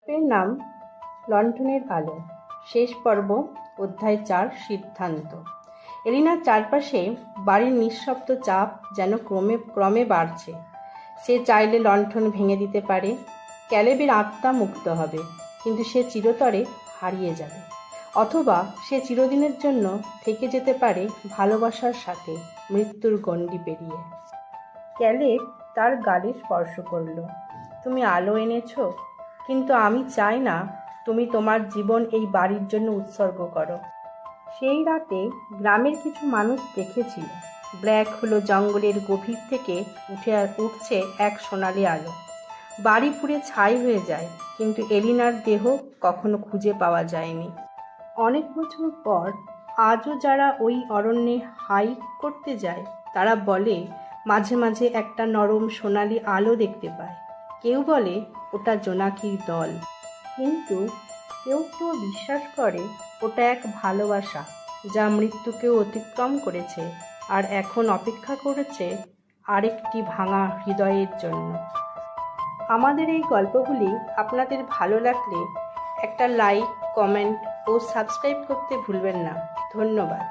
এর নাম লণ্ঠনের আলো। শেষ পর্ব, অধ্যায় ৪, সিদ্ধান্ত। এলিনার চারপাশে বাড়ির নিঃশব্দ চাপ যেন ক্রমে ক্রমে বাড়ছে। সে চাইলে লণ্ঠন ভেঙে দিতে পারে, ক্যালেবের আত্মা মুক্ত হবে, কিন্তু সে চিরতরে হারিয়ে যাবে। অথবা সে চিরদিনের জন্য থেকে যেতে পারে ভালোবাসার সাথে মৃত্যুর গণ্ডি পেরিয়ে। ক্যালেব তার গালে স্পর্শ করল। তুমি আলো এনেছো, কিন্তু আমি চাই না তুমি তোমার জীবন এই বাড়ির জন্য উৎসর্গ করো। সেই রাতে গ্রামের কিছু মানুষ দেখেছিল ব্ল্যাক হলো জঙ্গলের গভীর থেকে উঠছে এক সোনালি আলো। বাড়ি পুড়ে ছাই হয়ে যায়, কিন্তু এলিনার দেহ কখনো খুঁজে পাওয়া যায়নি। অনেক বছর পর আজও যারা ওই অরণ্যে হাইক করতে যায় তারা বলে মাঝে মাঝে একটা নরম সোনালি আলো দেখতে পায়। কেউ বলে ওটা জোনাকির দল, কিন্তু কেউ কেউ বিশ্বাস করে ওটা এক ভালোবাসা যা মৃত্যুকেও অতিক্রম করেছে আর এখন অপেক্ষা করেছে আরেকটি ভাঙা হৃদয়ের জন্য। আমাদের এই গল্পগুলি আপনাদের ভালো লাগলে একটা লাইক, কমেন্ট ও সাবস্ক্রাইব করতে ভুলবেন না। ধন্যবাদ।